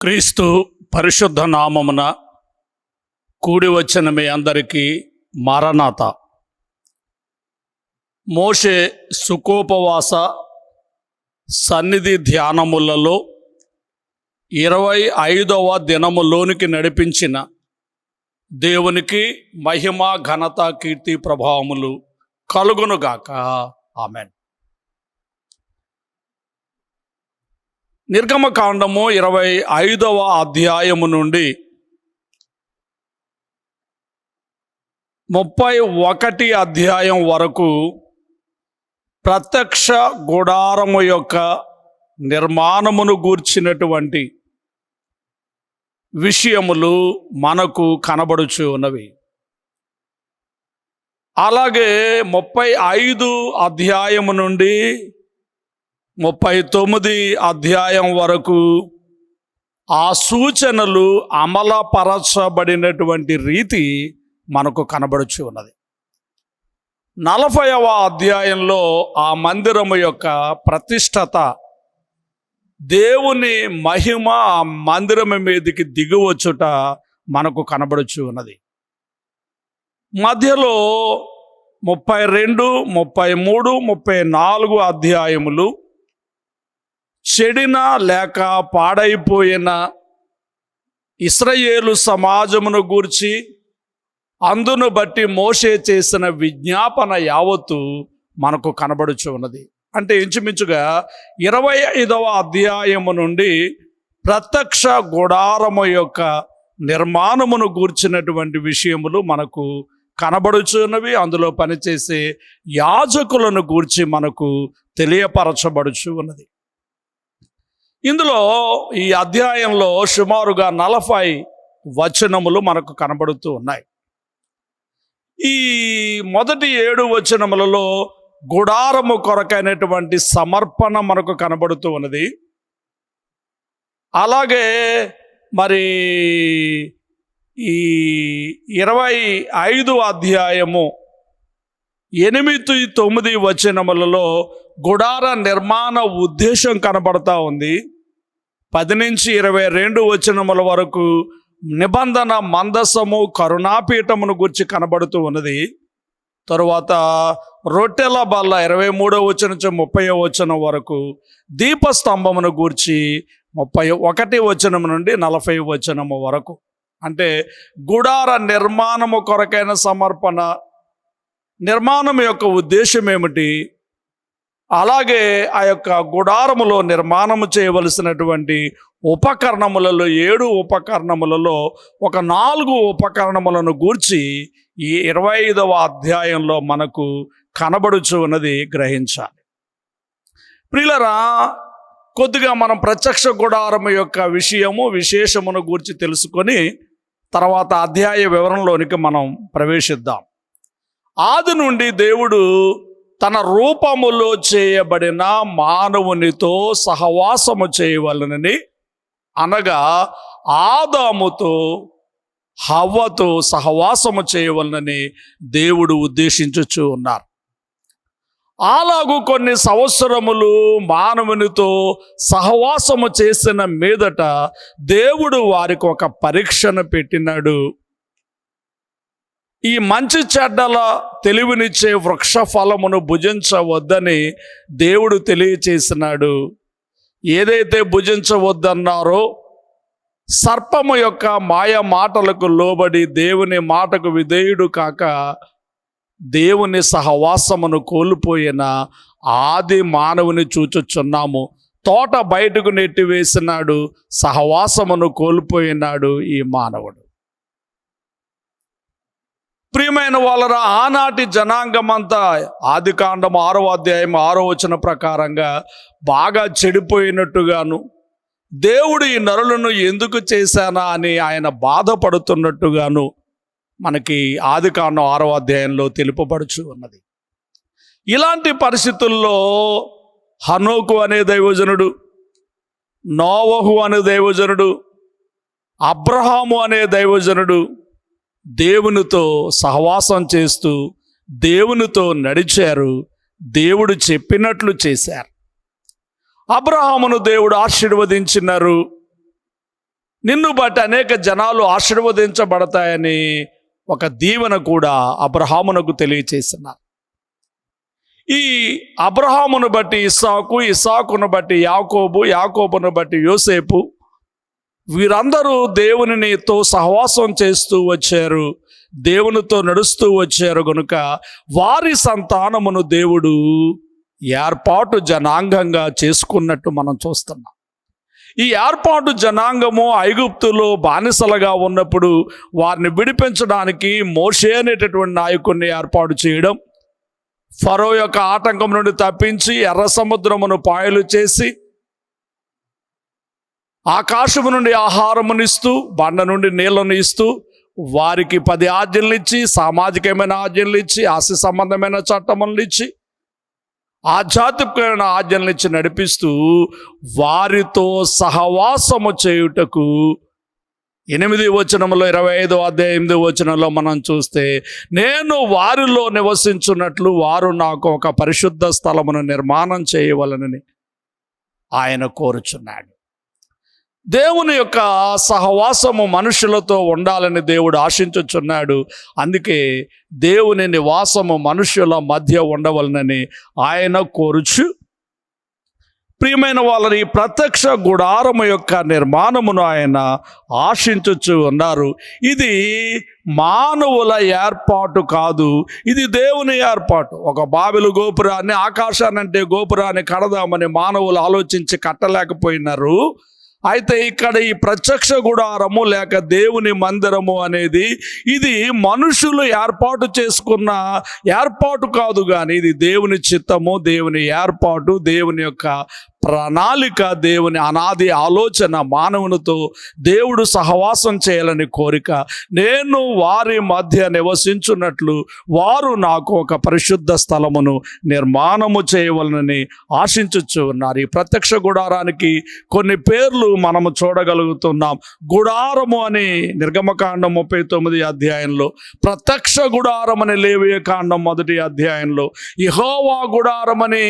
క్రీస్తు పరిశుద్ధ నామమున కూడి వచ్చిన మీ అందరికీ మారనాథ. మోషే సుఖోపవాస సన్నిధి ధ్యానములలో 25వ దినములోనికి నడిపించిన దేవునికి మహిమ ఘనత కీర్తి ప్రభావములు కలుగునుగాక. ఆమెన్. నిర్గమకాండము 25వ అధ్యాయము నుండి 31 అధ్యాయం వరకు ప్రత్యక్ష గుడారము యొక్క నిర్మాణమును గూర్చినటువంటి విషయములు మనకు కనబడుచు ఉన్నవి. అలాగే 35 అధ్యాయము నుండి 39 అధ్యాయం వరకు ఆ సూచనలు అమలుపరచబడినటువంటి రీతి మనకు కనబడుచు ఉన్నది. 40వ అధ్యాయంలో ఆ మందిరము యొక్క ప్రతిష్టత, దేవుని మహిమ ఆ మందిరము మీదకి దిగువచ్చుట మనకు కనబడుచు ఉన్నది. మధ్యలో 32, 33, 34 అధ్యాయములు చెడిన లేక పాడైపోయిన ఇశ్రాయేలు సమాజమును గూర్చి, అందును బట్టి మోషే చేసిన విజ్ఞాపన యావత్తు మనకు కనబడుచు ఉన్నది. అంటే ఇంచుమించుగా 25వ అధ్యాయము నుండి ప్రత్యక్ష గుడారము యొక్క నిర్మాణమును గూర్చినటువంటి విషయములు మనకు కనబడుచున్నవి. అందులో పనిచేసే యాజకులను గూర్చి మనకు తెలియపరచబడుచు ఉన్నది. ఇందులో ఈ అధ్యాయంలో సుమారుగా 40 వచనములు మనకు కనబడుతూ ఉన్నాయి. ఈ మొదటి 7 వచనములలో గుడారము కొరకైనటువంటి సమర్పణ మనకు కనబడుతూ ఉన్నది. అలాగే మరి ఈ 25 అధ్యాయము 8, 9 వచనములలో గుడార నిర్మాణ ఉద్దేశం కనబడతా ఉంది. 10 నుంచి 22 వచనముల వరకు నిబంధన మందసము కరుణాపీఠమును గురించి కనబడుతూ ఉన్నది. తరువాత రొట్టెల బల్ల 23వ వచనం నుంచి 30వ వచనం వరకు దీపస్తంభమును గూర్చి 31 వచనం నుండి 40వ వచనము వరకు, అంటే గుడార నిర్మాణము కొరకైన సమర్పణ, నిర్మాణం యొక్క ఉద్దేశం ఏమిటి, అలాగే ఆ యొక్క గుడారములో నిర్మాణము చేయవలసినటువంటి ఉపకరణములలో 7 ఉపకరణములలో ఒక 4 ఉపకరణములను గూర్చి ఈ 25వ అధ్యాయంలో మనకు కనబడుచు ఉన్నది గ్రహించాలి. ప్రియులరా, కొద్దిగా మనం ప్రత్యక్ష గుడారము యొక్క విశేషమును గూర్చి తెలుసుకొని తర్వాత అధ్యాయ వివరణలోనికి మనం ప్రవేశిద్దాం. ఆది నుండి దేవుడు తన రూపములో చేయబడిన మానవునితో సహవాసము చేయవలనని, అనగా ఆదాముతో హవ్వతో సహవాసము చేయవలనని దేవుడు ఉద్దేశించుచూ ఉన్నారు. అలాగూ కొన్ని సంవత్సరములు మానవునితో సహవాసము చేసిన మీదట దేవుడు వారికి ఒక పరీక్షను పెట్టినాడు. ఈ మంచి చెడ్డల తెలివినిచ్చే వృక్ష ఫలమును భుజించవద్దని దేవుడు తెలియచేసినాడు. ఏదైతే భుజించవద్దన్నారో, సర్పము యొక్క మాయ మాటలకు లోబడి దేవుని మాటకు విధేయుడు కాక దేవుని సహవాసమును కోల్పోయిన ఆది మానవుని చూచుచున్నాము. తోట బయటకు నెట్టివేసినాడు, సహవాసమును కోల్పోయినాడు ఈ మానవుడు. ప్రియమైన వాళ్ళరా, ఆనాటి జనాంగమంతా ఆదికాండం 6వ అధ్యాయం 6వ వచనం ప్రకారంగా బాగా చెడిపోయినట్టుగాను, దేవుడు ఈ నరులను ఎందుకు చేశానా అని ఆయన బాధపడుతున్నట్టుగాను మనకి ఆదికాండం 6వ అధ్యాయంలో తెలుపబడుచు ఉన్నది. ఇలాంటి పరిస్థితుల్లో హనోకు అనే దైవజనుడు, నోవహు అనే దైవజనుడు, అబ్రహాము అనే దైవజనుడు దేవునితో సహవాసం చేస్తూ దేవునితో నడిచారు. దేవుడు చెప్పినట్లు చేశారు. అబ్రహామును దేవుడు ఆశీర్వదించినారు. నిన్ను బట్టి అనేక జనాలు ఆశీర్వదించబడతాయని ఒక దీవెన కూడా అబ్రహామునకు తెలియచేస్తున్నారు. ఈ అబ్రహామును బట్టి ఇస్సాకు, ఇస్సాకును బట్టి యాకోబు, యాకోబును బట్టి యోసేపు, వీరందరూ దేవునితో సహవాసం చేస్తూ వచ్చారు, దేవునితో నడుస్తూ వచ్చారు గనుక వారి సంతానమును దేవుడు ఏర్పాటు జనాంగంగా చేసుకున్నట్టు మనం చూస్తున్నాం. ఈ ఏర్పాటు జనాంగము ఐగుప్తులో బానిసలుగా ఉన్నప్పుడు వారిని విడిపించడానికి మోషే అనేటటువంటి నాయకుడిని ఏర్పాటు చేయడం, ఫరో యొక్క ఆటంకం నుండి తప్పించి ఎర్ర సముద్రమును పాయలు చేసి ఆకాశము నుండి ఆహారమునిస్తూ బండ నుండి నీళ్లను ఇస్తూ వారికి 10 ఆజ్ఞలు ఇచ్చి, సామాజికమైన ఆజ్ఞలు ఇచ్చి, ఆస్తి సంబంధమైన చట్టములను ఇచ్చి, ఆధ్యాత్మికమైన ఆజ్ఞలు ఇచ్చి నడిపిస్తూ వారితో సహవాసము చేయుటకు 8వ వచనంలో 25వ అధ్యాయం 8వ వచనంలో మనం చూస్తే, నేను వారిలో నివసించున్నట్లు వారు నాకు ఒక పరిశుద్ధ స్థలమును నిర్మాణం చేయవలనని ఆయన కోరుచున్నాడు. దేవుని యొక్క సహవాసము మనుషులతో ఉండాలని దేవుడు ఆశించుచున్నాడు. అందుకే దేవుని నివాసము మనుషుల మధ్య ఉండవలనని ఆయన కోరుచు, ప్రియమైన వాళ్ళని ప్రత్యక్ష గుడారము యొక్క నిర్మాణమును ఆయన ఆశించుచు ఉన్నారు. ఇది మానవుల ఏర్పాటు కాదు, ఇది దేవుని ఏర్పాటు. ఒక బాబెలు గోపురాన్ని, ఆకాశాన్ని అంటే గోపురాన్ని కడదామని మానవులు ఆలోచించి కట్టలేకపోయినారు. అయితే ఇక్కడ ఈ ప్రత్యక్ష గుడారము లేక దేవుని మందిరము అనేది ఇది మనుషులు ఏర్పాటు చేసుకున్న ఏర్పాటు కాదు, కానీ ఇది దేవుని చిత్తము, దేవుని ఏర్పాటు, దేవుని యొక్క ప్రణాళిక, దేవుని అనాది ఆలోచన. మానవునితో దేవుడు సహవాసం చేయాలని కోరిక. నేను వారి మధ్య నివసించున్నట్లు వారు నాకు ఒక పరిశుద్ధ స్థలమును నిర్మాణము చేయవలనని ఆశించుచు ఉన్నారు. ఈ ప్రత్యక్ష గుడారానికి కొన్ని పేర్లు మనము చూడగలుగుతున్నాం. గుడారము అని నిర్గమకాండం 39 అధ్యాయంలో, ప్రత్యక్ష గుడారం అని లేవియకాండం 1 అధ్యాయంలో, యెహోవా గుడారం అని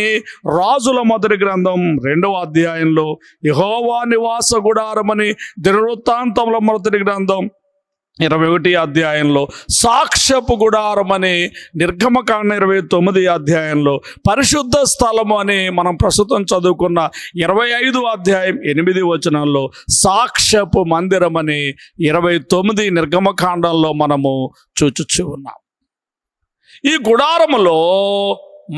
రాజుల మొదటి గ్రంథం 2వ అధ్యాయంలో, యెహోవా నివాస గుడారమని దినవృత్తాంతముల మొదటి గ్రంథం 21 అధ్యాయంలో, సాక్ష్యపు గుడారమని నిర్గమకాండ 29 అధ్యాయంలో, పరిశుద్ధ స్థలము అని మనం ప్రస్తుతం చదువుకున్న 25 అధ్యాయం 8 వచనంలో, సాక్ష్యపు మందిరమని 29 నిర్గమకాండంలో మనము చూచుచూ ఉన్నాం. ఈ గుడారములో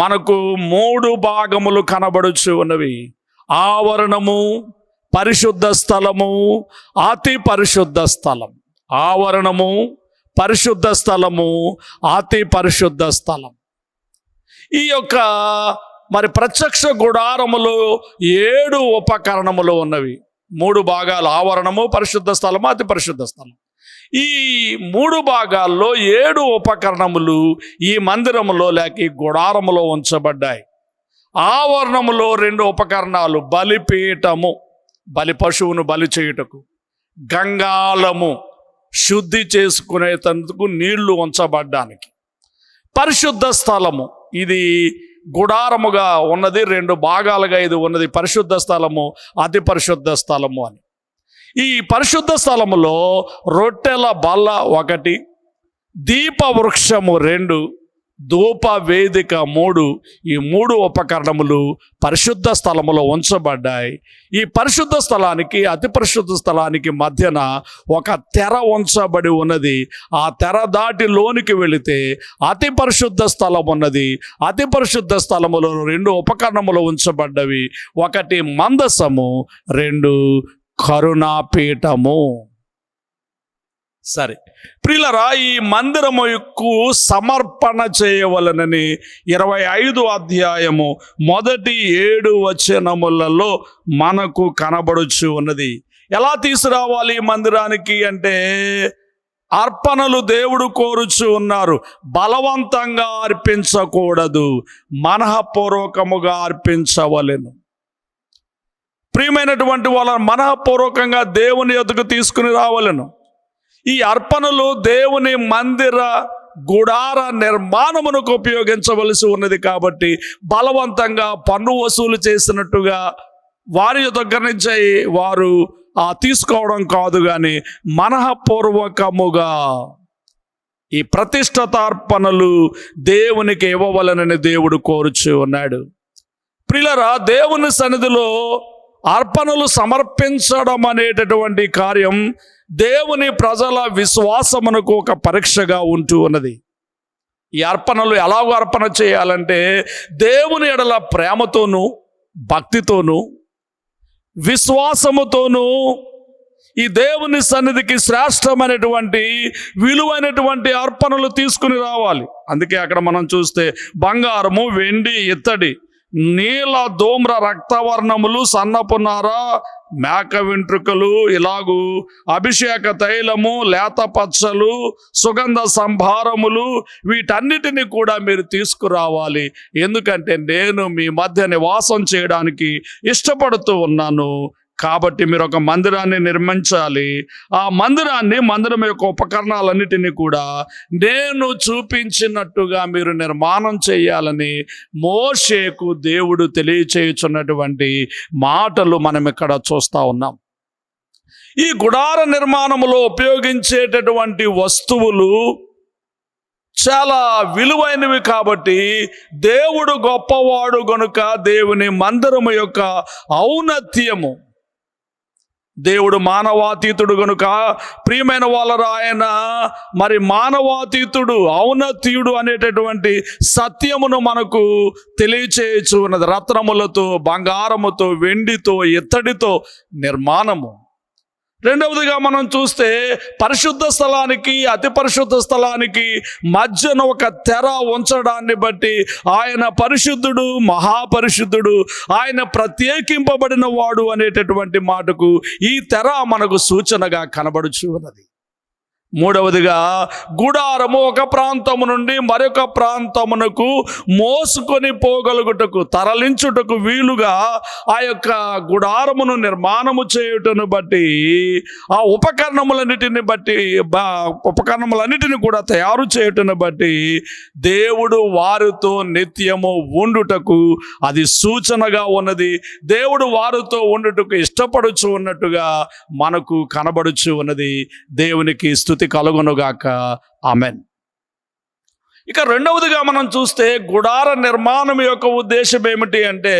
మనకు 3 భాగములు కనబడుచు ఉన్నవి. ఆవరణము, పరిశుద్ధ స్థలము, అతి పరిశుద్ధ స్థలం. ఆవరణము, పరిశుద్ధ స్థలము, అతి పరిశుద్ధ స్థలం. ఈ యొక్క ప్రత్యక్ష గుడారములో 7 ఉపకరణములు ఉన్నవి. 3 భాగాలు: ఆవరణము, పరిశుద్ధ స్థలము, అతి పరిశుద్ధ స్థలం. ఈ 3 భాగాల్లో 7 ఉపకరణములు ఈ మందిరములో లేక ఈ గుడారములో ఉంచబడ్డాయి. ఆవరణములో 2 ఉపకరణాలు: బలిపీఠము, బలి పశువును బలి చేయుటకు; గంగాళము, శుద్ధి చేసుకునేందుకు నీళ్లు ఉంచబడ్డానికి; పరిశుద్ధ స్థలము, ఇది గుడారముగా ఉన్నది, 2 భాగాలుగా ఇది ఉన్నది. పరిశుద్ధ స్థలము, అతి పరిశుద్ధ స్థలము అని. ఈ పరిశుద్ధ స్థలములో రొట్టెల బల్ల 1, దీపవృక్షము 2, ధూప వేదిక 3, ఈ 3 ఉపకరణములు పరిశుద్ధ స్థలములో ఉంచబడ్డాయి. ఈ పరిశుద్ధ స్థలానికి, అతి పరిశుద్ధ స్థలానికి మధ్యన ఒక తెర ఉంచబడి ఉన్నది. ఆ తెర దాటి లోనికి వెళితే అతి పరిశుద్ధ స్థలం ఉన్నది. అతి పరిశుద్ధ స్థలములో 2 ఉపకరణములు ఉంచబడ్డవి. 1 మందసము, 2 కరుణాపీఠము. సరే ప్రియులరా, ఈ మందిరముకు సమర్పణ చేయవలనని 25 అధ్యాయము 1-7 వచనములలో మనకు కనబడుచు ఉన్నది. ఎలా తీసుకురావాలి ఈ మందిరానికి అంటే, అర్పణలు దేవుడు కోరుచు ఉన్నారు. బలవంతంగా అర్పించకూడదు, మనఃపూర్వకముగా అర్పించవలెను. ప్రియమైనటువంటి వాళ్ళని మనఃపూర్వకంగా దేవుని యొద్దకు తీసుకుని రావలెను. ఈ అర్పణలు దేవుని మందిర గుడార నిర్మాణమునకు ఉపయోగించవలసి ఉన్నది కాబట్టి బలవంతంగా పన్ను వసూలు చేసినట్టుగా వారి దగ్గర నుంచి వారు తీసుకోవడం కాదు, కానీ మనఃపూర్వకముగా ఈ ప్రతిష్ఠితార్పణలు దేవునికి ఇవ్వవలనని దేవుడు కోరుచు ఉన్నాడు. ప్రియులారా, దేవుని సన్నిధిలో అర్పణలు సమర్పించడం అనేటటువంటి కార్యం దేవుని ప్రజల విశ్వాసమునకు ఒక పరీక్షగా ఉంటూ ఉన్నది. ఈ అర్పణలు ఎలాగో అర్పణ చేయాలంటే దేవుని ఎడల ప్రేమతోనూ భక్తితోనూ విశ్వాసముతోనూ ఈ దేవుని సన్నిధికి శ్రేష్టమైనటువంటి విలువైనటువంటి అర్పణలు తీసుకుని రావాలి. అందుకే అక్కడ మనం చూస్తే బంగారము, వెండి, ఇత్తడి, నీల, ధూమ్ర, రక్తవర్ణములు, సన్నపు నార, మేక వెంట్రుకలు, ఇలాగూ అభిషేక తైలము, లేత పచ్చలు, సుగంధ సంభారములు, వీటన్నిటిని కూడా మీరు తీసుకురావాలి. ఎందుకంటే నేను మీ మధ్య నివాసం చేయడానికి ఇష్టపడుతూ ఉన్నాను. కాబట్టి మీరు ఒక మందిరాన్ని నిర్మించాలి. ఆ మందిరం యొక్క ఉపకరణాలన్నిటినీ కూడా నేను చూపించినట్టుగా మీరు నిర్మాణం చేయాలని మోషేకు దేవుడు తెలియచేయుచున్నటువంటి మాటలు మనం ఇక్కడ చూస్తూ ఉన్నాం. ఈ గుడార నిర్మాణములో ఉపయోగించేటటువంటి వస్తువులు చాలా విలువైనవి. కాబట్టి దేవుడు గొప్పవాడు గనుక దేవుని మందిరము యొక్క ఔన్నత్యము, దేవుడు మానవాతీతుడు గనుక ప్రియమైన వాళ్ళ ఆయన మరి మానవాతీతుడు, ఔన్నత్యుడు అనేటటువంటి సత్యమును మనకు తెలియచేయచ్చు ఉన్నది. రత్నములతో, బంగారముతో, వెండితో, ఇత్తడితో నిర్మాణము. రెండవదిగా మనం చూస్తే పరిశుద్ధ స్థలానికి అతి పరిశుద్ధ స్థలానికి మధ్యన ఒక తెర ఉంచడాన్ని బట్టి ఆయన పరిశుద్ధుడు, మహాపరిశుద్ధుడు, ఆయన ప్రత్యేకింపబడిన వాడు అనేటటువంటి మాటకు ఈ తెర మనకు సూచనగా కనబడుచు ఉన్నది. మూడవదిగా గుడారము ఒక ప్రాంతము నుండి మరొక ప్రాంతమునకు మోసుకొని పోగలుగుటకు, తరలించుటకు వీలుగా ఆ యొక్క గుడారమును నిర్మాణము చేయుటను బట్టి ఆ ఉపకరణములన్నిటిని కూడా తయారు చేయుటను బట్టి దేవుడు వారితో నిత్యము ఉండుటకు అది సూచనగా ఉన్నది. దేవుడు వారితో ఉండుటకు ఇష్టపడుచు ఉన్నట్టుగా మనకు కనబడుచు ఉన్నది. దేవునికి స్తుతి కలుగునుగాక. ఆమెన్. ఇక రెండవదిగా మనం చూస్తే గుడార నిర్మాణం యొక్క ఉద్దేశం ఏమిటి అంటే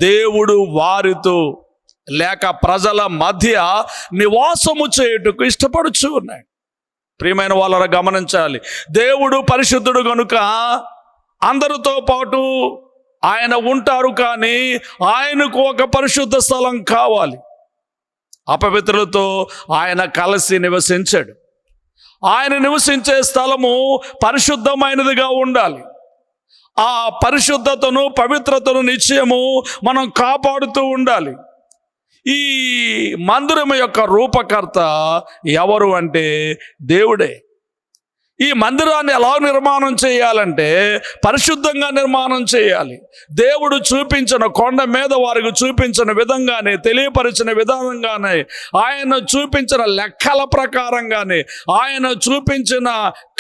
దేవుడు వారితో లేక ప్రజల మధ్య నివాసము చేయుటకు ఇష్టపడుచు ఉన్నాడు. ప్రియమైన వాళ్ళని గమనించాలి, దేవుడు పరిశుద్ధుడు గనుక అందరితో పాటు ఆయన ఉంటారు, కానీ ఆయనకు ఒక పరిశుద్ధ స్థలం కావాలి. అపవిత్రులతో ఆయన కలిసి నివసించాడు. ఆయన నివసించే స్థలము పరిశుద్ధమైనదిగా ఉండాలి. ఆ పరిశుద్ధతను, పవిత్రతను నిశ్చయము మనం కాపాడుతూ ఉండాలి. ఈ మందిరం యొక్క రూపకర్త ఎవరు అంటే దేవుడే. ఈ మందిరాన్ని ఎలా నిర్మాణం చేయాలంటే పరిశుద్ధంగా నిర్మాణం చేయాలి. దేవుడు చూపించిన కొండ మీద వారికి చూపించిన విధంగానే, తెలియపరిచిన విధంగానే, ఆయన చూపించిన లెక్కల ప్రకారంగానే, ఆయన చూపించిన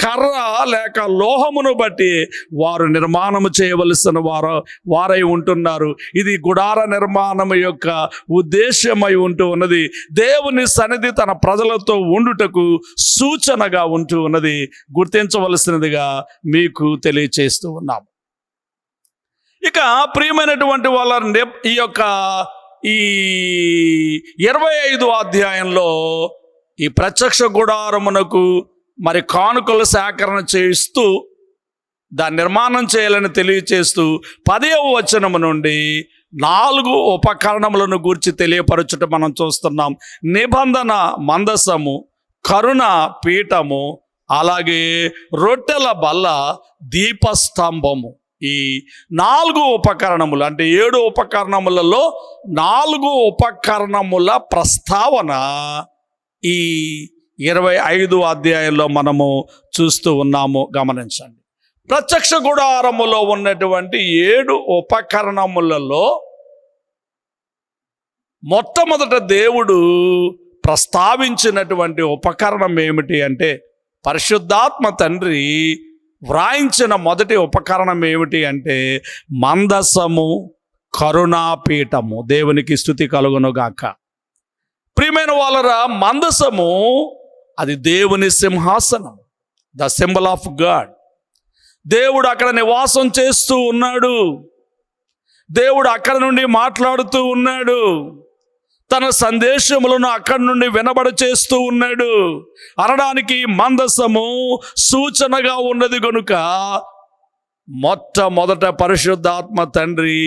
కర్ర లేక లోహమును బట్టి వారు నిర్మాణము చేయవలసిన వారై ఉంటున్నారు. ఇది గుడార నిర్మాణం యొక్క ఉద్దేశమై ఉంటూ ఉన్నది. దేవుని సన్నిధి తన ప్రజలతో ఉండుటకు సూచనగా ఉంటూ ఉన్నది. గుర్తించవలసినదిగా మీకు తెలియచేస్తూ ఉన్నాము. ఇక ప్రియమైనటువంటి వాళ్ళ ఈ 25వ అధ్యాయంలో ఈ ప్రత్యక్ష గుడారమునకు మరి కానుకల సేకరణ చేస్తూ దాని నిర్మాణం చేయాలని తెలియచేస్తూ 10వ వచనము నుండి 4 ఉపకరణములను గూర్చి తెలియపరచుట మనం చూస్తున్నాం. నిబంధన మందసము, కరుణ పీఠము, అలాగే రొట్టెల బల్ల, దీపస్తంభము. ఈ 4 ఉపకరణములు అంటే 7 ఉపకరణములలో 4 ఉపకరణముల ప్రస్తావన ఈ 25వ అధ్యాయంలో మనము చూస్తూ ఉన్నాము. గమనించండి. ప్రత్యక్ష గుడారములో ఉన్నటువంటి 7 ఉపకరణములలో మొట్టమొదట దేవుడు ప్రస్తావించినటువంటి ఉపకరణం ఏమిటి అంటే, పరిశుద్ధాత్మ తండ్రి వ్రాయించిన మొదటి ఉపకరణం ఏమిటి అంటే మందసము, కరుణాపీఠము. దేవునికి స్తుతి కలుగునుగాక. ప్రియమైన వాళ్ళరా, మందసము అది దేవుని సింహాసనం, ద సింబల్ ఆఫ్ గాడ్. దేవుడు అక్కడ నివాసం చేస్తూ ఉన్నాడు. దేవుడు అక్కడ నుండి మాట్లాడుతూ ఉన్నాడు. తన సందేశములను అక్కడి నుండి వినబడ చేస్తూ ఉన్నాడు అనడానికి మందసము సూచనగా ఉన్నది కనుక మొట్టమొదట పరిశుద్ధాత్మ తండ్రి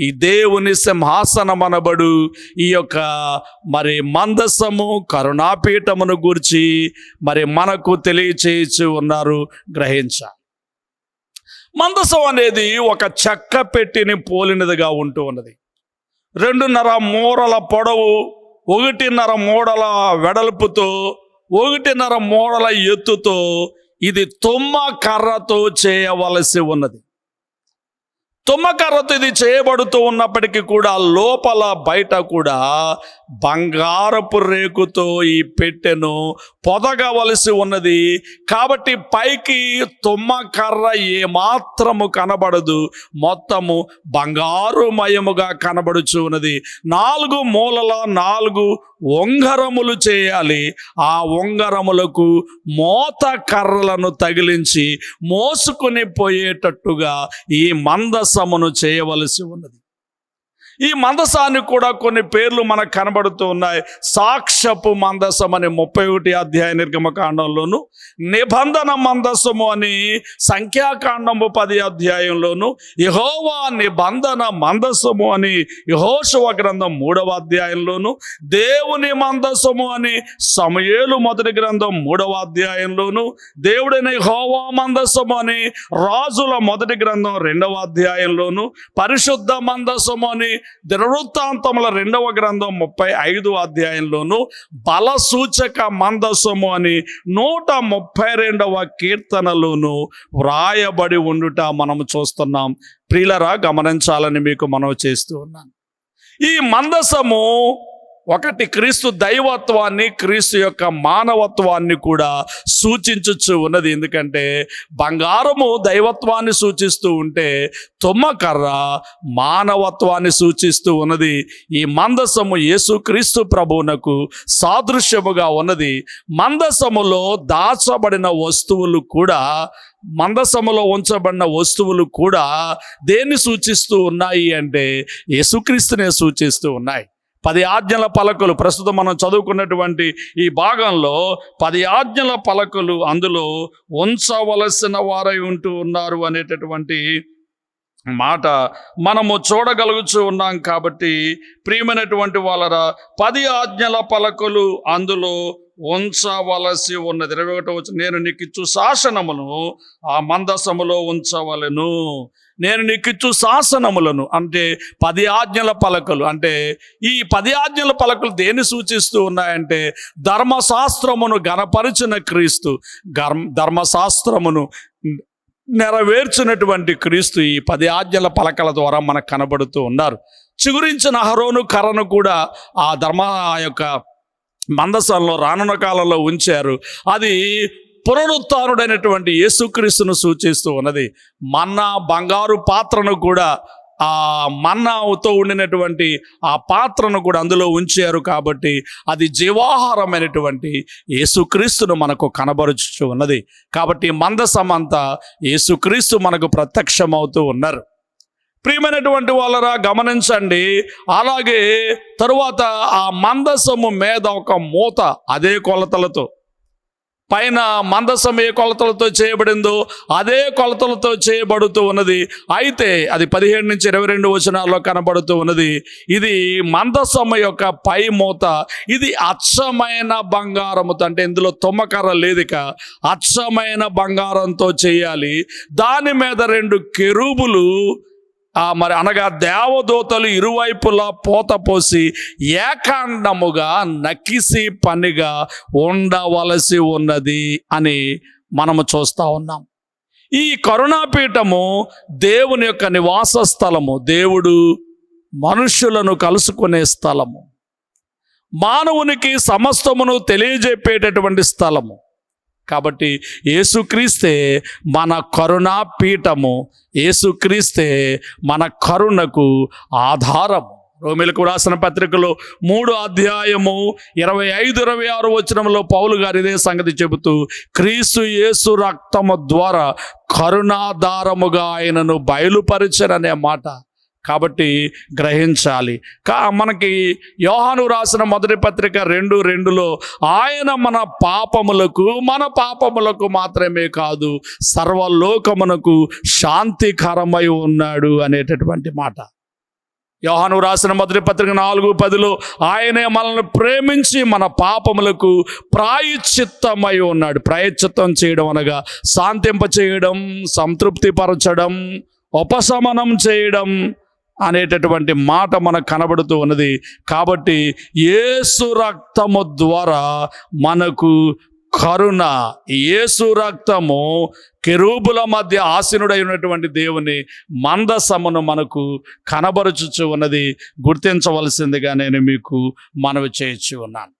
ఈ దేవుని సింహాసనమనబడు ఈ యొక్క మందసము కరుణాపీఠమును గూర్చి మనకు తెలియచేయచ్చు ఉన్నారు. గ్రహించాలి. మందసం అనేది ఒక చెక్క పెట్టిని పోలినదిగా ఉంటూ ఉన్నది. 2.5 మూరల పొడవు, 1.5 మూరల వెడల్పుతో, 1.5 మూరల ఎత్తుతో ఇది తుమ్మ కర్రతో చేయవలసి ఉన్నది. తుమ్మ కర్రతో ఇది చేయబడుతూ ఉన్నప్పటికీ కూడా లోపల బయట కూడా బంగారపు రేకుతో ఈ పెట్టెను పొదగవలసి ఉన్నది. కాబట్టి పైకి తుమ్మ కర్ర ఏమాత్రము కనబడదు, మొత్తము బంగారుమయముగా కనబడుచు ఉన్నది. 4 మూలల 4 ఉంగరములు చేయాలి. ఆ ఉంగరములకు మోత కర్రలను తగిలించి మోసుకొని పోయేటట్టుగా ఈ మందసమును చేయవలసి ఉన్నది. ఈ మందసానికి కూడా కొన్ని పేర్లు మనకు కనబడుతూ ఉన్నాయి. సాక్ష్యపు మందసం అని 31 అధ్యాయ నిర్గమకాండంలోను, నిబంధన మందసము అని సంఖ్యాకాండము 10 అధ్యాయంలోను, యెహోవా నిబంధన మందసము అని యెహోషువ గ్రంథం 3వ అధ్యాయంలోను, దేవుని మందసము అని సమూయేలు మొదటి గ్రంథం 3వ అధ్యాయంలోను, దేవుడైన యెహోవా మందసము అని రాజుల మొదటి గ్రంథం 2వ అధ్యాయంలోను, పరిశుద్ధ మందసము అని దినవృత్తాంతముల 2వ గ్రంథం 35వ అధ్యాయంలోను, బల సూచక మందసము అని 132వ కీర్తనలోను వ్రాయబడి ఉండుట మనము చూస్తున్నాం. ప్రియులరా, గమనించాలని మీకు మనవి చేస్తూ ఉన్నాను. ఈ మందసము ఒకటి క్రీస్తు దైవత్వాన్ని, క్రీస్తు యొక్క మానవత్వాన్ని కూడా సూచించుచు ఉన్నది. ఎందుకంటే బంగారము దైవత్వాన్ని సూచిస్తూ ఉంటే తుమ్మకర్ర మానవత్వాన్ని సూచిస్తూ ఉన్నది. ఈ మందసము యేసుక్రీస్తు ప్రభువునకు సాదృశ్యముగా ఉన్నది. మందసములో దాచబడిన వస్తువులు కూడా, మందసములో ఉంచబడిన వస్తువులు కూడా దేన్ని సూచిస్తూ ఉన్నాయి అంటే యేసుక్రీస్తునే సూచిస్తూ ఉన్నాయి. 10 ఆజ్ఞల పలకలు, ప్రస్తుతం మనం చదువుకున్నటువంటి ఈ భాగంలో 10 ఆజ్ఞల పలకలు అందులో ఉంచవలసిన వారై ఉంటూ ఉన్నారు అనేటటువంటి మాట మనము చూడగలుగుతూ ఉన్నాం. కాబట్టి ప్రియమైనటువంటి వాళ్ళరా, 10 ఆజ్ఞల పలకలు అందులో ఉంచవలసి ఉన్నది. 21వ వచనం, నేను నీకిచ్చు శాసనమును ఆ మందసములో ఉంచవలెను. నేను నీకిచ్చు శాసనములను అంటే 10 ఆజ్ఞల పలకలు. అంటే ఈ 10 ఆజ్ఞల పలకలు దేన్ని సూచిస్తూ ఉన్నాయంటే ధర్మశాస్త్రమును గణపరిచిన క్రీస్తు, ధర్మశాస్త్రమును నెరవేర్చినటువంటి క్రీస్తు ఈ 10 ఆజ్ఞల పలకల ద్వారా మనకు కనబడుతూ ఉన్నారు. చిగురించిన అహరోను కర్రను కూడా ఆ యొక్క మందసంలో రానున్న కాలంలో ఉంచారు. అది పునరుత్థానుడైనటువంటి యేసుక్రీస్తును సూచిస్తూ ఉన్నది. మన్నా బంగారు పాత్రను కూడా, ఆ మన్నాతో ఉండినటువంటి ఆ పాత్రను కూడా అందులో ఉంచారు. కాబట్టి అది జీవాహారమైనటువంటి యేసుక్రీస్తును మనకు కనబరుచు ఉన్నది. కాబట్టి మందసమంతా యేసుక్రీస్తు మనకు ప్రత్యక్షమవుతూ ఉన్నారు. ప్రియమైనటువంటి వాళ్ళరా, గమనించండి. అలాగే తరువాత ఆ మందసము మీద ఒక మూత, అదే కొలతలతో, పైన మందసం ఏ కొలతలతో చేయబడిందో అదే కొలతలతో చేయబడుతూ ఉన్నది. అయితే అది 17 నుంచి 22 వచనాల్లో కనబడుతూ ఉన్నది. ఇది మందసము యొక్క పై మూత. ఇది అచ్చమైన బంగారముతో, అంటే ఇందులో తుమ్మకర్ర లేదిక, అచ్చమైన బంగారంతో చేయాలి. దాని మీద 2 కెరూబులు అనగా దేవదూతలు ఇరువైపులా పోత పోసి ఏకాండముగా నకిసి పనిగా ఉండవలసి ఉన్నది అని మనము చూస్తూ ఉన్నాం. ఈ కరుణాపీఠము దేవుని యొక్క నివాస స్థలము, దేవుడు మనుష్యులను కలుసుకునే స్థలము, మానవునికి సమస్తమును తెలియజెప్పేటటువంటి స్థలము. కాబట్టి యేసుక్రీస్తే మన కరుణాపీఠము, యేసుక్రీస్తే మన కరుణకు ఆధారము. రోమీలకు రాసిన పత్రికలో 3వ అధ్యాయము 25-26 వచనంలో పౌలు గారు ఇదే సంగతి చెబుతూ, క్రీస్తు యేసు రక్తము ద్వారా కరుణాధారముగా ఆయనను బయలుపరిచరనే మాట. కాబట్టి గ్రహించాలి. మనకి యోహాను రాసిన మొదటి పత్రిక 2:2లో ఆయన మన పాపములకు మాత్రమే కాదు సర్వలోకమునకు శాంతికరమై ఉన్నాడు అనేటటువంటి మాట. యోహాను రాసిన మొదటి పత్రిక 4:10లో ఆయనే మనల్ని ప్రేమించి మన పాపములకు ప్రాయశ్చిత్తమై ఉన్నాడు. ప్రాయశ్చిత్తం చేయడం అనగా శాంతింపచేయడం, సంతృప్తిపరచడం, ఉపశమనం చేయడం అనేటటువంటి మాట మనకు కనబడుతూ ఉన్నది. కాబట్టి యేసు రక్తము ద్వారా మనకు కరుణ, యేసు రక్తము కెరూబుల మధ్య ఆసీనుడై ఉన్నటువంటి దేవుని మందసమును మనకు కనబరుచుచు ఉన్నది గుర్తించవలసిందిగా నేను మీకు మనవి చేయొచ్చు ఉన్నాను.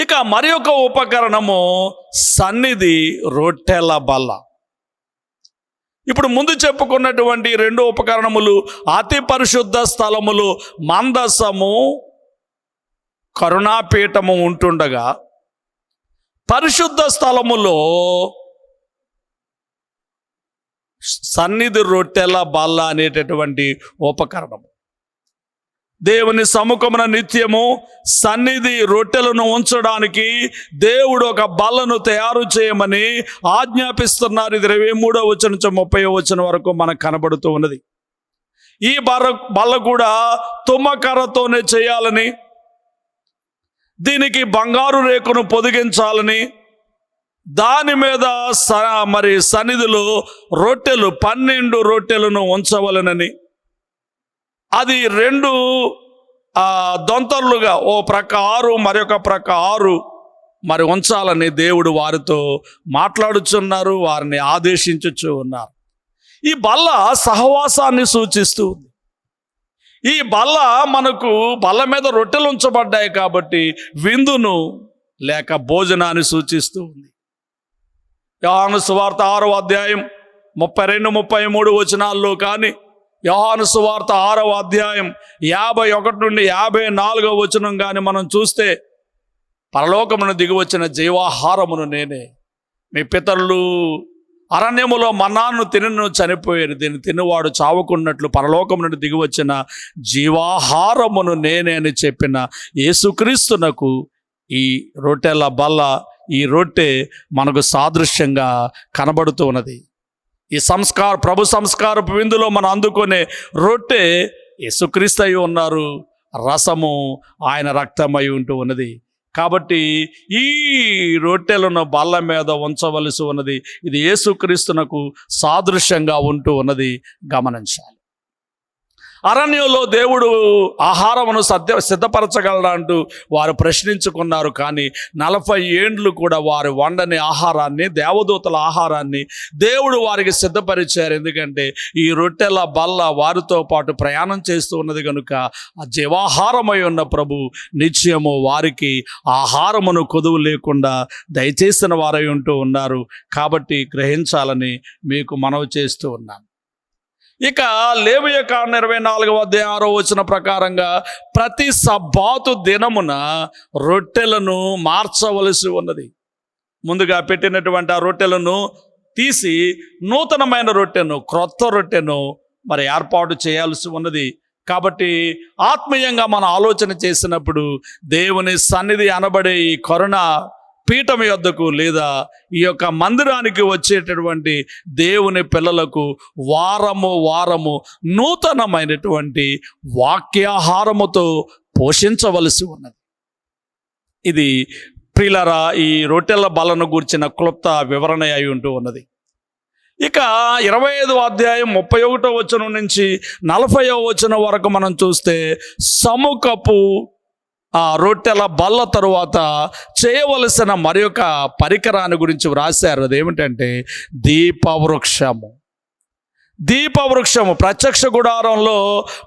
ఇక మరి ఒక ఉపకరణము సన్నిధి రొట్టెల బల్ల. ఇప్పుడు ముందు చెప్పుకున్నటువంటి 2 ఉపకరణములు అతి పరిశుద్ధ స్థలములు మందసము, కరుణాపీఠము ఉంటుండగా, పరిశుద్ధ స్థలములో సన్నిధి రొట్టెల బల్ల అనేటటువంటి ఉపకరణము. దేవుని సముఖమున నిత్యము సన్నిధి రొట్టెలను ఉంచడానికి దేవుడు ఒక బల్లను తయారు చేయమని ఆజ్ఞాపిస్తున్నారు. ఇది 23వ వచనం నుంచి 30వ వచనం వరకు మనకు కనబడుతూ ఉన్నది. ఈ బల్ల కూడా తుమ్మకర్రతోనే చేయాలని, దీనికి బంగారు రేకును పొదిగించాలని, దాని మీద మరి సన్నిధిలో రొట్టెలు 12 రొట్టెలను ఉంచవలనని, అది 2 దొంతర్లుగా ఓ ప్రక్క 6 మరొక ప్రక్క 6 మరి ఉంచాలని దేవుడు వారితో మాట్లాడుచున్నారు, వారిని ఆదేశించుచు ఉన్నారు. ఈ బల్ల సహవాసాన్ని సూచిస్తూ ఉంది. ఈ బల్ల మనకు బల్ల మీద రొట్టెలు ఉంచబడ్డాయి కాబట్టి విందును లేక భోజనాన్ని సూచిస్తూ ఉంది. యోహాను సువార్త 6వ అధ్యాయం 32-33 వచనాల్లో కానీ, యోహాను సువార్త 6వ అధ్యాయం 51 నుండి 54వ వచనం కానీ మనం చూస్తే, పరలోకమును దిగివచ్చిన జీవాహారమును నేనే, మీ పితరులు అరణ్యములో మన్నాను తినను చనిపోయారు, దీన్ని తిన్నవాడు చావుకున్నట్లు పరలోకము నుండి దిగివచ్చిన జీవాహారమును నేనే అని చెప్పిన యేసుక్రీస్తునకు ఈ రొట్టెల బల్ల, ఈ రొట్టె మనకు సాదృశ్యంగా కనబడుతూ ఉన్నది. ఈ ప్రభు సంస్కారపు విందులో మనం అందుకునే రొట్టె యేసుక్రీస్తు అయి ఉన్నారు, రసము ఆయన రక్తమై ఉంటూ ఉన్నది. కాబట్టి ఈ రొట్టెలను బల్ల మీద ఉంచవలసి ఉన్నది. ఇది యేసుక్రీస్తునకు సాదృశ్యంగా ఉంటూ ఉన్నది గమనించాలి. అరణ్యంలో దేవుడు ఆహారమును సిద్ధపరచగలడా అంటూ వారు ప్రశ్నించుకున్నారు. కానీ 40 ఏండ్లు కూడా వారు వండని ఆహారాన్ని, దేవదూతల ఆహారాన్ని దేవుడు వారికి సిద్ధపరిచారు. ఎందుకంటే ఈ రొట్టెల బల్ల వారితో పాటు ప్రయాణం చేస్తూ ఉన్నది కనుక ఆ జీవాహారమై ఉన్న ప్రభు నిత్యము వారికి ఆహారమును కొదువు లేకుండా దయచేసిన వారై ఉంటూ ఉన్నారు. కాబట్టి గ్రహించాలని మీకు మనవి చేస్తూ ఉన్నాను. ఇక లేవియ కాండం 24వ అధ్యాయం 6వ వచనం ప్రకారంగా ప్రతి సబ్బాతు దినమున రొట్టెలను మార్చవలసి ఉన్నది. ముందుగా పెట్టినటువంటి ఆ రొట్టెలను తీసి నూతనమైన రొట్టెను, క్రొత్త రొట్టెను మరి ఏర్పాటు చేయాల్సి ఉన్నది. కాబట్టి ఆత్మీయంగా మనం ఆలోచన చేసినప్పుడు దేవుని సన్నిధి అనబడే ఈ కరుణ పీఠం యొద్దకు లేదా ఈ యొక్క మందిరానికి వచ్చేటటువంటి దేవుని పిల్లలకు వారము నూతనమైనటువంటి వాక్యాహారముతో పోషించవలసి ఉన్నది. ఇది ప్రియులారా ఈ రొట్టెల బలను గూర్చిన క్లుప్త వివరణ అయి ఉంటూ ఉన్నది. ఇక 25వ అధ్యాయం 31వ వచనం నుంచి 40వ వచనం వరకు మనం చూస్తే సముఖపు ఆ రొట్టెల బల్ల తరువాత చేయవలసిన మరి ఒక పరికరాన్ని గురించి వ్రాశారు. అదేమిటంటే దీపవృక్షము. ప్రత్యక్ష గుడారంలో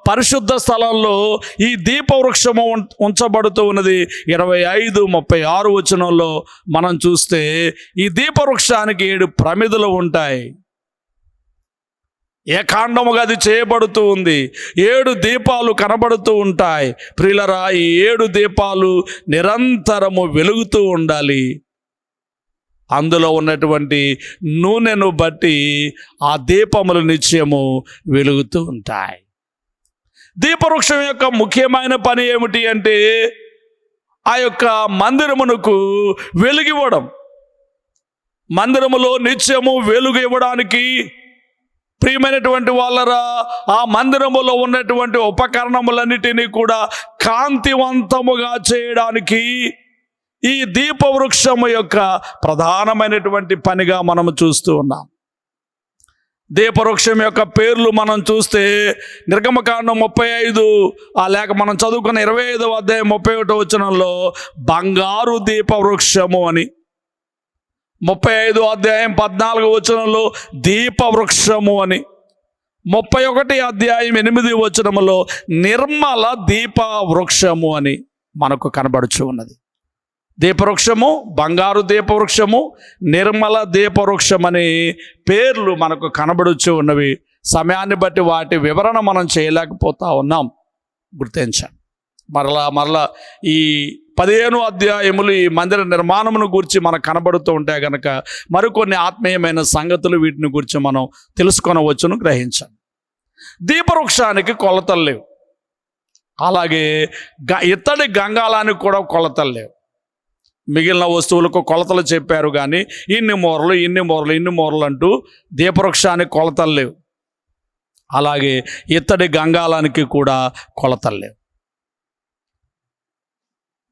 పరిశుద్ధ స్థలంలో ఈ దీపవృక్షము ఉంచబడుతూ ఉన్నది. 25-36 వచనంలో మనం చూస్తే ఈ దీపవృక్షానికి 7 ప్రమిదలు ఉంటాయి. ఏకాండముగా అది చేయబడుతూ ఉంది. 7 దీపాలు కనబడుతూ ఉంటాయి. ప్రియులరా, ఈ 7 దీపాలు నిరంతరము వెలుగుతూ ఉండాలి. అందులో ఉన్నటువంటి నూనెను బట్టి ఆ దీపములు నిత్యము వెలుగుతూ ఉంటాయి. దీపవృక్షం యొక్క ముఖ్యమైన పని ఏమిటి అంటే ఆ యొక్క మందిరమునకు వెలుగివ్వడం. మందిరములో నిత్యము వెలుగు ఇవ్వడానికి ప్రియమైనటువంటి వాళ్ళరా, ఆ మందిరములో ఉన్నటువంటి ఉపకరణములన్నిటినీ కూడా కాంతివంతముగా చేయడానికి ఈ దీపవృక్షము యొక్క ప్రధానమైనటువంటి పనిగా మనము చూస్తూ ఉన్నాం. దీపవృక్షం యొక్క పేర్లు మనం చూస్తే నిర్గమకాండం 35 లేక మనం చదువుకున్న 25వ అధ్యాయం 31వ వచనంలో బంగారు దీపవృక్షము అని, 35వ అధ్యాయం 14వ వచనంలో దీపవృక్షము అని, 31వ అధ్యాయం 8వ వచనములో నిర్మల దీపవృక్షము అని మనకు కనబడుచు ఉన్నది. దీపవృక్షము, బంగారు దీపవృక్షము, నిర్మల దీపవృక్షం అనే పేర్లు మనకు కనబడుచు ఉన్నవి. సమయాన్ని బట్టి వాటి వివరణ మనం చేయలేకపోతా ఉన్నాం. గుర్తించాం. మరలా ఈ 15 అధ్యాయములు ఈ మందిర నిర్మాణమును గురించి మనకు కనబడుతూ ఉంటాయి కనుక మరికొన్ని ఆత్మీయమైన సంగతులు వీటిని గురించి మనం తెలుసుకొనవచ్చును, గ్రహించాం. దీపవృక్షానికి కొలతలు లేవు. అలాగే ఇత్తడి గంగాలానికి కూడా కొలతలు లేవు. మిగిలిన వస్తువులకు కొలతలు చెప్పారు కానీ ఇన్ని మూరలు అంటూ దీపవృక్షానికి కొలతలు లేవు. అలాగే ఇత్తడి గంగాలానికి కూడా కొలతలు లేవు.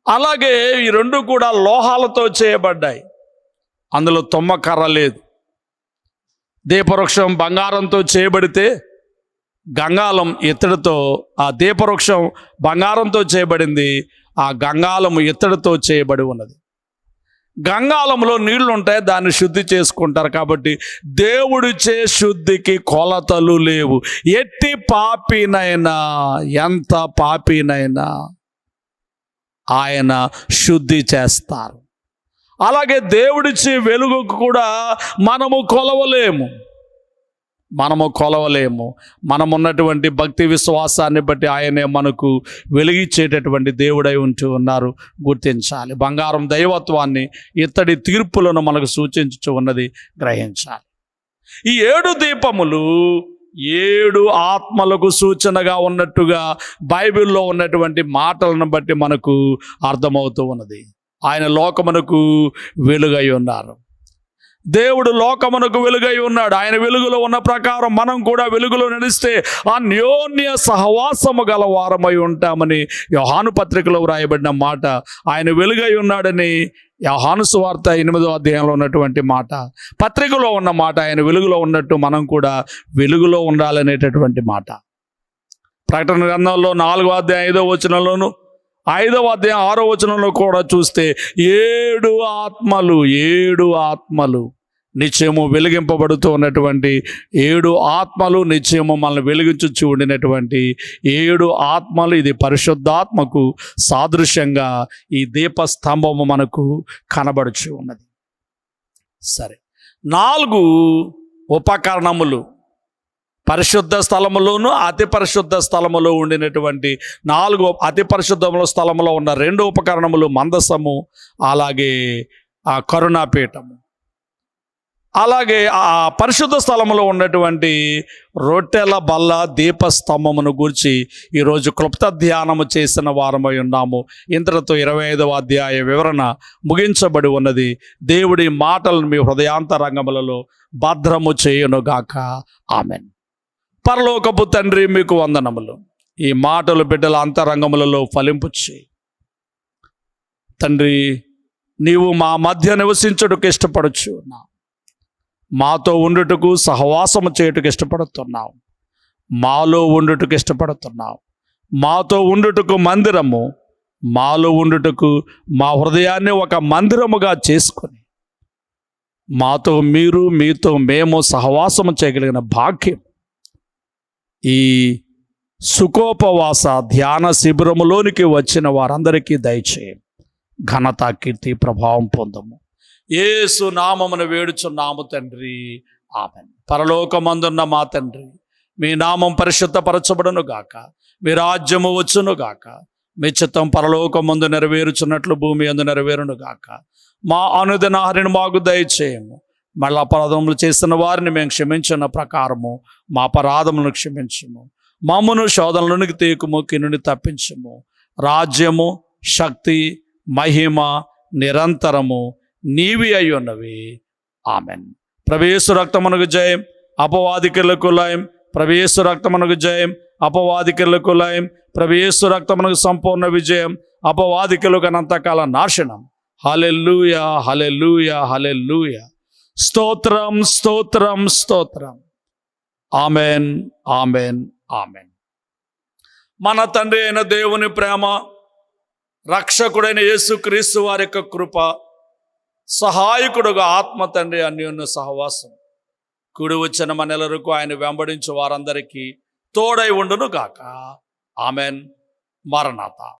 అలాగే ఈ 2 కూడా లోహాలతో చేయబడ్డాయి. అందులో తుమ్మకర్ర లేదు. దీపవృక్షం బంగారంతో చేయబడితే గంగాలం ఇత్తడితో, ఆ దీపవృక్షం బంగారంతో చేయబడింది, ఆ గంగాలము ఇత్తడితో చేయబడి ఉన్నది. గంగాలంలో నీళ్లు ఉంటాయి, దాన్ని శుద్ధి చేసుకుంటారు. కాబట్టి దేవుడిచ్చే శుద్ధికి కొలతలు లేవు. ఎట్టి పాపినైనా, ఎంత పాపినైనా ఆయన శుద్ధి చేస్తారు. అలాగే దేవుడిచ్చే వెలుగుకు కూడా మనము కొలవలేము. మనమున్నటువంటి భక్తి విశ్వాసాన్ని బట్టి ఆయనే మనకు వెలిగించేటటువంటి దేవుడై ఉంటూ ఉన్నారు. గుర్తించాలి. బంగారం దైవత్వాన్ని, ఇత్తడి తీర్పులను మనకు సూచించుచు ఉన్నది, గ్రహించాలి. ఈ 7 దీపములు 7 ఆత్మలకు సూచనగా ఉన్నట్టుగా బైబిల్లో ఉన్నటువంటి మాటలను బట్టి మనకు అర్థమవుతూ ఉన్నది. ఆయన లోకమునకు వెలుగై ఉన్నారు. దేవుడు లోకమునకు వెలుగై ఉన్నాడు. ఆయన వెలుగులో ఉన్న ప్రకారం మనం కూడా వెలుగులో నడిస్తే అన్యోన్య సహవాసము గల వారమై ఉంటామని యోహాను పత్రికలో వ్రాయబడిన మాట. ఆయన వెలుగై ఉన్నాడని యోహాను సువార్త 8వ అధ్యాయంలో ఉన్నటువంటి మాట, పత్రికలో ఉన్న మాట. ఆయన వెలుగులో ఉన్నట్టు మనం కూడా వెలుగులో ఉండాలనేటటువంటి మాట. ప్రకటన గ్రంథంలో 4వ అధ్యాయం 5వ వచనంలోను, 5వ అధ్యాయం 6వ వచనంలో కూడా చూస్తే 7 ఆత్మలు నిత్యము వెలిగింపబడుతూ ఉన్నటువంటి 7 ఆత్మలు, నిత్యము మనల్ని వెలిగించు ఉండినటువంటి 7 ఆత్మలు. ఇది పరిశుద్ధాత్మకు సాదృశ్యంగా ఈ దీపస్తంభము మనకు కనబడుచు ఉన్నది. సరే, 4 ఉపకరణములు పరిశుద్ధ స్థలములోను అతి పరిశుద్ధ స్థలములో ఉండినటువంటి 4 అతి పరిశుద్ధ స్థలములో ఉన్న 2 ఉపకరణములు మందసము, అలాగే ఆ కరుణాపీఠము. అలాగే ఆ పరిశుద్ధ స్థలములో ఉన్నటువంటి రొట్టెల బల్ల దీపస్తంభమును గురించి ఈరోజు క్లుప్త ధ్యానము చేసిన వారమై ఉన్నాము. ఇంతటితో 25వ అధ్యాయ వివరణ ముగించబడి ఉన్నది. దేవుడి మాటలను మీ హృదయాంతరంగములలో భద్రము చేయునుగాక. ఆమెన్. పరలోకపు తండ్రి, మీకు వందనములు. ఈ మాటలు బిడ్డల అంతరంగములలో ఫలింపు చేయి తండ్రి. నీవు మా మధ్య నివసించుటకు ఇష్టపడుచున్నావు. మాతో ఉండుటకు, సహవాసము చేయుటకు ఇష్టపడుతున్నావు. మాలో ఉండుటకు ఇష్టపడుతున్నావు. మాతో ఉండుటకు మందిరము, మాలో ఉండుటకు మా హృదయాన్ని ఒక మందిరముగా చేసుకొని మాతో మీరు, మీతో మేము సహవాసము చేయగలిగిన భాగ్యం ఈ సుఖోపవాస ధ్యాన శిబిరములోనికి వచ్చిన వారందరికీ దయచేయం. ఘనత, కీర్తి, ప్రభావం పొందము. యేసు నామమున వేడుచున్నాము తండ్రి. ఆమేన్. పరలోకమందున్న మా తండ్రి, మీ నామం పరిశుద్ధపరచబడును గాక, మీ రాజ్యము వచ్చును గాక, మీ చిత్తం పరలోకమందు నెరవేరుచున్నట్లు భూమి యందు నెరవేరును గాక. మా అనుదిన ఆహారాన్ని మాకు దయచేయము. మళ్ళీ అపరాధములు చేస్తున్న వారిని మేము క్షమించిన ప్రకారము మా అపరాధములను క్షమించము. మమ్మను శోధనలోనికి తీకుము, కిన్నుని తప్పించము. రాజ్యము, శక్తి, మహిమ నిరంతరము నీవి అయి ఉన్నవి. ఆమెన్. ప్రవేశ రక్తమునకు జయం, అపవాదికులకు లయం. ప్రవేశ రక్తమునకు జయం, అపవాదికులకు లయం. ప్రవేశ రక్తమునకు సంపూర్ణ విజయం, అపవాదికులకు అనంతకాల నాశనం. హల్లెలూయా, హల్లెలూయా, హల్లెలూయా. స్తోత్రం, స్తోత్రం, స్తోత్రం. Amen, amen, amen. మన తండ్రి అయిన దేవుని ప్రేమ, రక్షకుడైన యేసుక్రీస్తు వారి యొక్క కృప, సహాయకుడుగా ఆత్మ తండ్రి అన్యోన్య సహవాసం కూడి వచ్చిన మనెల్లరకు ఆయన వెంబడించు వారందరికీ తోడై ఉండును గాక. ఆమెన్. మరణాత.